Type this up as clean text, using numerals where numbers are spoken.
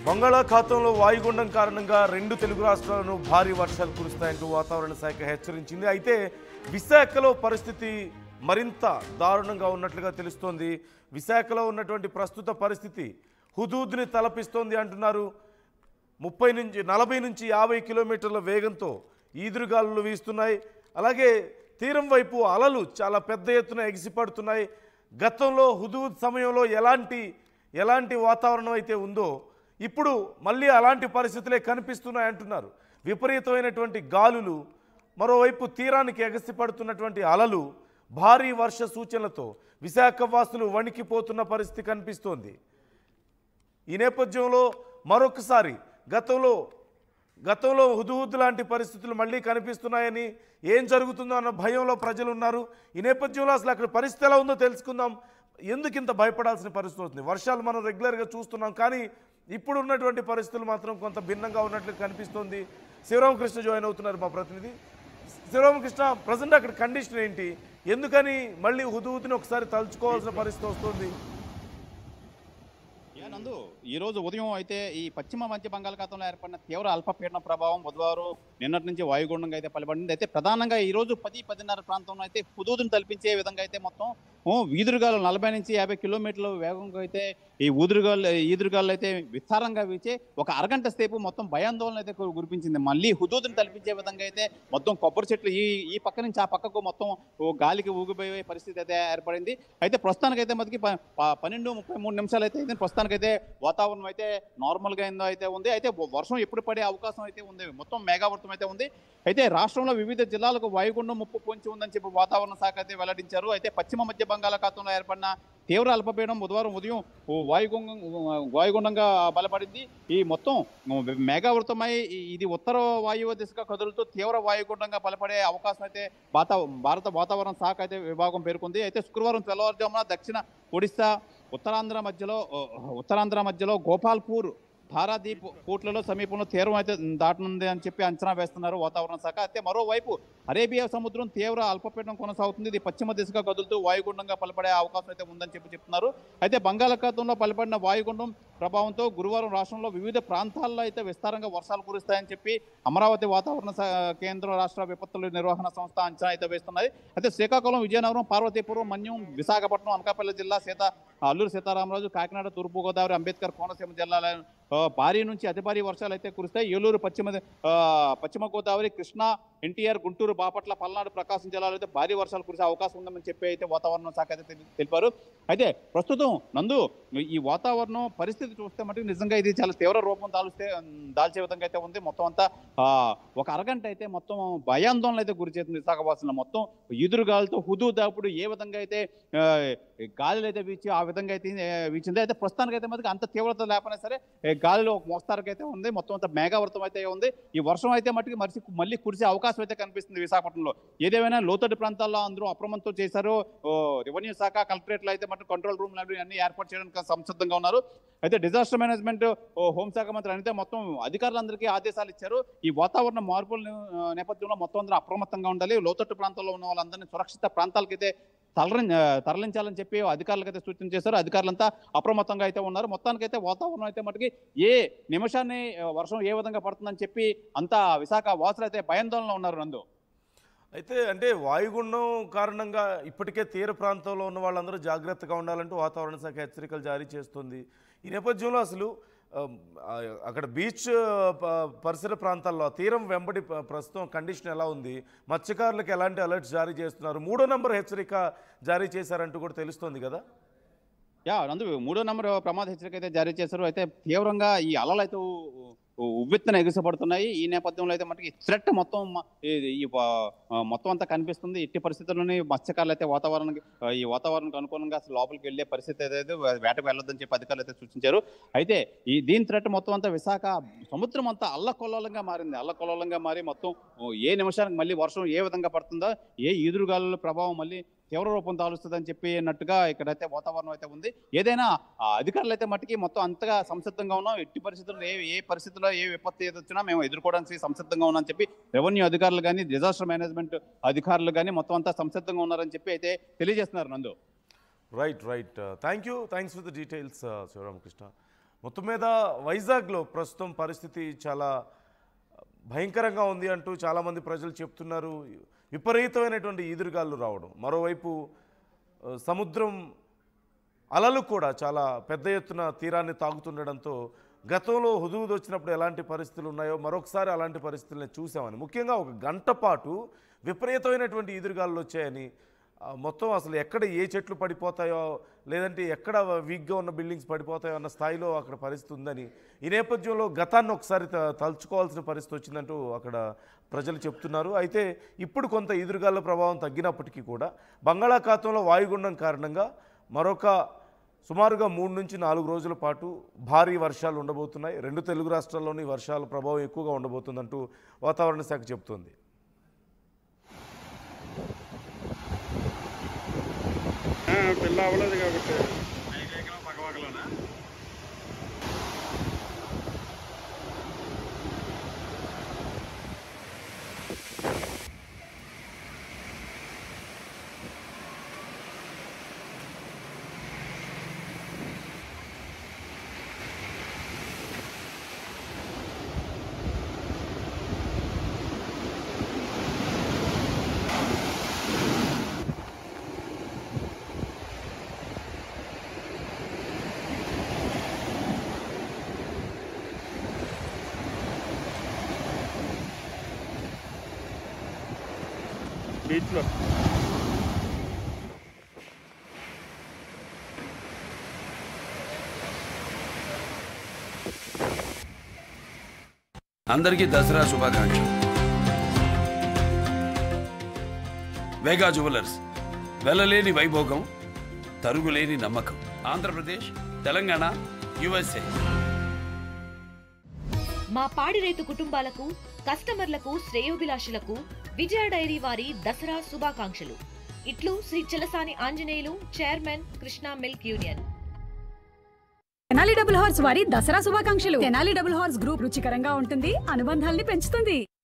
బంగాళాఖాతంలో వాయుగుండం కారణంగా రెండు తెలుగు రాష్ట్రాలను భారీ వర్షాలు కురుస్తాయంటూ వాతావరణ శాఖ హెచ్చరించింది. అయితే విశాఖలో పరిస్థితి మరింత దారుణంగా ఉన్నట్లుగా తెలుస్తోంది. విశాఖలో ఉన్నటువంటి ప్రస్తుత పరిస్థితి హుదూద్ని తలపిస్తోంది అంటున్నారు. 40 నుంచి 50 కిలోమీటర్ల వేగంతో ఈదురుగాలులు వీస్తున్నాయి. అలాగే తీరం వైపు అలలు చాలా పెద్ద ఎత్తున ఎగిసిపడుతున్నాయి. గతంలో హుదూద్ సమయంలో ఎలాంటి వాతావరణం అయితే ఉందో ఇప్పుడు మళ్ళీ అలాంటి పరిస్థితులే కనిపిస్తున్నాయి అంటున్నారు. విపరీతమైనటువంటి గాలులు, మరోవైపు తీరానికి ఎగసిపడుతున్నటువంటి అలలు, భారీ వర్ష సూచనలతో విశాఖ వాసులు వణికిపోతున్న పరిస్థితి కనిపిస్తోంది. ఈ నేపథ్యంలో మరొకసారి గతంలో హుదూద్ లాంటి పరిస్థితులు మళ్ళీ కనిపిస్తున్నాయని, ఏం జరుగుతుందో అన్న భయంలో ప్రజలు ఉన్నారు. ఈ నేపథ్యంలో అసలు అక్కడ పరిస్థితి ఎలా ఉందో తెలుసుకుందాం. ఎందుకు ఇంత భయపడాల్సిన పరిస్థితి అవుతుంది? వర్షాలు మనం రెగ్యులర్గా చూస్తున్నాం, కానీ ఇప్పుడు ఉన్నటువంటి పరిస్థితులు మాత్రం కొంత భిన్నంగా ఉన్నట్లు కనిపిస్తోంది. శివరామకృష్ణ జాయిన్ అవుతున్నారు మా ప్రతినిధి. శివరామకృష్ణ, ప్రజెంట్ అక్కడ కండిషన్ ఏంటి? ఎందుకని మళ్ళీ హుదూద్ని ఒకసారి తలుచుకోవాల్సిన పరిస్థితి వస్తుంది? నందు, ఈ రోజు ఉదయం అయితే ఈ పశ్చిమ మధ్య బంగాళాఖాతంలో ఏర్పడిన తీవ్ర అల్పపీడన ప్రభావం బుధవారం నిన్నటి నుంచి వాయుగుండంగా అయితే పలబడింది. అయితే ప్రధానంగా ఈ రోజు 10-10:30 ప్రాంతంలో అయితే హుదూద్ని తలపించే విధంగా అయితే మొత్తం ఈదురుగాలు 40 నుంచి 50 కిలోమీటర్ల వేగంగా అయితే ఈ ఈదురుగాలు అయితే విస్తారంగా వీచే ఒక అరగంట సేపు మొత్తం భయాందోళన అయితే కురిపించింది. మళ్ళీ హుదూద్ని తలపించే విధంగా అయితే మొత్తం కొబ్బరి చెట్లు ఈ పక్క నుంచి ఆ పక్కకు మొత్తం గాలికి ఊగిపోయే పరిస్థితి అయితే ఏర్పడింది. అయితే ప్రస్తుతానికైతే మనకి 12:33 నిమిషాలు అయితే ప్రస్తుతానికైతే వాతావరణం అయితే నార్మల్గా అయితే ఉంది. అయితే వర్షం ఎప్పుడు పడే అవకాశం అయితే ఉంది. మొత్తం మేఘావృతం అయితే ఉంది. అయితే రాష్ట్రంలో వివిధ జిల్లాలకు వాయుగుండం ముప్పు పొంచి ఉందని చెప్పి వాతావరణ శాఖ అయితే వెల్లడించారు. అయితే పశ్చిమ మధ్య బంగాళాఖాతంలో ఏర్పడిన తీవ్ర అల్పపీడనం బుధవారం ఉదయం వాయుగుండంగా బలపడింది. ఈ మొత్తం మేఘావృతమై ఇది ఉత్తర వాయువ్య దిశగా కదులుతూ తీవ్ర వాయుగుండంగా బలపడే అవకాశం అయితే భారత వాతావరణ శాఖ అయితే విభాగం పేర్కొంది. అయితే శుక్రవారం తెల్లవారుజామున దక్షిణ ఒడిశా ఉత్తరాంధ్ర మధ్యలో గోపాల్పూర్, పారాదీప్ పోర్ట్లలో సమీపంలో తీరం అయితే దాటనుంది అని చెప్పి అంచనా వేస్తున్నారు వాతావరణ శాఖ. అయితే మరోవైపు అరేబియా సముద్రం తీవ్ర అల్పపీడనం కొనసాగుతుంది. ఇది పశ్చిమ దిశగా కదులుతూ వాయుగుండంగా బలపడే అవకాశం అయితే ఉందని చెప్తున్నారు. అయితే బంగాళాఖాతంలో బలపడిన వాయుగుండం ప్రభావంతో గురువారం రాష్ట్రంలో వివిధ ప్రాంతాల్లో అయితే విస్తారంగా వర్షాలు కురుస్తాయని చెప్పి అమరావతి వాతావరణ కేంద్రం రాష్ట్ర విపత్తుల నిర్వహణ సంస్థ అంచనా అయితే వేస్తున్నాయి. అయితే శ్రీకాకుళం, విజయనగరం, పార్వతీపురం, మన్యం, విశాఖపట్నం, అనకాపల్లి జిల్లా, అల్లూరు సీతారామరాజు, కాకినాడ, తూర్పుగోదావరి, అంబేద్కర్ కోనసీమ జిల్లాల భారీ నుంచి అతి భారీ వర్షాలు అయితే కురుస్తాయి. ఏలూరు, పశ్చిమ గోదావరి, కృష్ణా, ఎన్టీఆర్, గుంటూరు, బాపట్ల, పల్నాడు, ప్రకాశం జిల్లాలో అయితే భారీ వర్షాలు కురిసే అవకాశం ఉందని చెప్పి అయితే వాతావరణ శాఖ అయితే తెలిపారు. అయితే ప్రస్తుతం నందు ఈ వాతావరణం పరిస్థితి చూస్తే మటుకు నిజంగా ఇది చాలా తీవ్ర రూపం దాల్చే విధంగా అయితే ఉంది. మొత్తం అంతా ఒక అరగంట అయితే మొత్తం భయాందోళన అయితే గురి చేస్తుంది విశాఖవాసులను. మొత్తం ఎదురుగాలతో హుదూద్ ఏ విధంగా అయితే గాలిలో అయితే వీచి ఆ విధంగా అయితే వీచింది. అయితే ప్రస్తుతానికి అయితే మనకి అంత తీవ్రత లేకపోయినా సరే గాలిలో ఒక మోస్తారకు అయితే ఉంది. మొత్తం అంతా మేఘావృతం అయితే ఉంది. ఈ వర్షం అయితే మటుకు మళ్ళీ కురిసే అవకాశం అయితే కనిపిస్తుంది విశాఖపట్నంలో. ఏదేమైనా లోతట్టు ప్రాంతాల్లో అందరూ అప్రమత్తం చేశారు. రెవెన్యూ శాఖ, కలెక్టరేట్లో అయితే మటుకు కంట్రోల్ రూమ్ అన్ని ఏర్పాటు చేయడానికి సంసిద్ధంగా ఉన్నారు. అయితే డిజాస్టర్ మేనేజ్మెంట్ హోంశాఖ మంత్రి అనితే మొత్తం అధికారులందరికీ ఆదేశాలు ఇచ్చారు. ఈ వాతావరణ మార్పుల నేపథ్యంలో మొత్తం అందరూ అప్రమత్తంగా ఉండాలి. లోతట్టు ప్రాంతాల్లో ఉన్న వాళ్ళందరినీ సురక్షిత ప్రాంతాలకైతే తరలించాలని చెప్పి అధికారులకైతే సూచన చేశారు. అధికారులంతా అప్రమత్తంగా అయితే ఉన్నారు. మొత్తానికైతే వాతావరణం అయితే మటుకి ఏ నిమిషాన్ని వర్షం ఏ విధంగా పడుతుందని చెప్పి అంతా విశాఖ వాసులు అయితే భయాందోళనలో ఉన్నారు. నందు, అయితే అంటే వాయుగుండం కారణంగా ఇప్పటికే తీర ప్రాంతంలో ఉన్న వాళ్ళందరూ జాగ్రత్తగా ఉండాలంటూ వాతావరణ శాఖ హెచ్చరికలు జారీ చేస్తుంది. ఈ నేపథ్యంలో అసలు అక్కడ బీచ్ పరిసర ప్రాంతాల్లో తీరం వెంబడి ప్రస్తుతం కండిషన్ ఎలా ఉంది? మత్స్యకారులకు ఎలాంటి అలర్ట్స్ జారీ చేస్తున్నారు? 3వ నంబర్ హెచ్చరిక జారీ చేశారంటూ కూడా తెలుస్తోంది కదా? నందు, 3వ నంబర్ ప్రమాద హెచ్చరిక అయితే జారీ చేశారు. అయితే తీవ్రంగా ఈ అలలు అయితే ఉవ్వెత్తున ఎగిసిపడుతున్నాయి. ఈ నేపథ్యంలో అయితే మనకి థ్రెట్ మొత్తం అంతా కనిపిస్తుంది. ఎట్టి పరిస్థితుల్లోనే మత్స్యకారులు అయితే ఈ వాతావరణానికి అనుకూలంగా అసలు లోపలికి వెళ్ళే పరిస్థితి అయితే వేటకు వెళ్ళొద్దని చెప్పి అధికారులు అయితే సూచించారు. అయితే దీని థ్రెట్ మొత్తం అంతా విశాఖ సముద్రం అంతా అల్లకొల్లోలంగా మారి మొత్తం ఏ నిమిషానికి మళ్ళీ వర్షం ఏ విధంగా పడుతుందో, ఏ ఈదురుగాలుల ప్రభావం మళ్ళీ తీవ్ర రూపం దాలుస్తుందని చెప్పినట్టుగా ఇక్కడైతే వాతావరణం అయితే ఉంది. ఏదైనా అధికారులు అయితే మట్టికి మొత్తం అంతగా సంసిద్ధంగా ఉన్నాం. ఎట్టి పరిస్థితుల్లో ఏ పరిస్థితుల్లో ఏ విపత్తి వచ్చినా మేము ఎదుర్కోవడానికి సంసిద్ధంగా ఉన్నామని చెప్పి రెవెన్యూ అధికారులు కానీ, డిజాస్టర్ మేనేజ్మెంట్ అధికారులు కానీ మొత్తం అంతా సంసిద్ధంగా ఉన్నారని చెప్పి అయితే తెలియజేస్తున్నారు. నందు, right. Thanks for the details Sivaramakrishna. మొత్తం మీద వైజాగ్లో ప్రస్తుతం పరిస్థితి చాలా భయంకరంగా ఉంది అంటూ చాలామంది ప్రజలు చెప్తున్నారు. విపరీతమైనటువంటి ఈదురుగాలు రావడం, మరోవైపు సముద్రం అలలు కూడా చాలా పెద్ద ఎత్తున తీరాన్ని తాగుతుండడంతో గతంలో హుదూద్ వచ్చినప్పుడు ఎలాంటి పరిస్థితులు ఉన్నాయో మరొకసారి అలాంటి పరిస్థితులను చూసామని, ముఖ్యంగా ఒక గంట పాటు విపరీతమైనటువంటి ఈదురుగాలు వచ్చాయని, మొత్తం అసలు ఎక్కడ ఏ చెట్లు పడిపోతాయో లేదంటే ఎక్కడ వీక్గా ఉన్న బిల్డింగ్స్ పడిపోతాయో అన్న స్థాయిలో అక్కడ పరిస్థితి ఉందని, ఈ నేపథ్యంలో గతాన్ని ఒకసారి తలుచుకోవాల్సిన పరిస్థితి వచ్చిందంటూ అక్కడ ప్రజలు చెప్తున్నారు. అయితే ఇప్పుడు కొంత ఈదురుగాల ప్రభావం తగ్గినప్పటికీ కూడా బంగాళాఖాతంలో వాయుగుండం కారణంగా మరొక సుమారుగా 3 నుంచి 4 రోజుల పాటు భారీ వర్షాలు ఉండబోతున్నాయి. 2 తెలుగు రాష్ట్రాల్లోని వర్షాల ప్రభావం ఎక్కువగా ఉండబోతుందంటూ వాతావరణ శాఖ చెబుతోంది. పిల్ల అవ్వలేదు కాబట్టి బీచ్లో అందరికీ దసరా శుభాకాంక్షలు. వేగా జ్యువెలర్స్, వెలలేని వైభోగం, తరుగులేని నమ్మకం. ఆంధ్రప్రదేశ్, తెలంగాణ, USA. మా పాడి రైతు కుటుంబాలకు, కస్టమర్లకు, శ్రేయోభిలాషులకు విజయ డైరీ వారి దసరా శుభాకాంక్షలు. ఇట్లు Shri Chalasani Anjaneyulu, chairman, Krishna milk union. Tenali double horse వారి దసరా శుభాకాంక్షలు. తెనాలి డబుల్ హార్స్ గ్రూప్ రుచికరంగా ఉంటుంది, అనుబంధాల్ని పెంచుతుంది.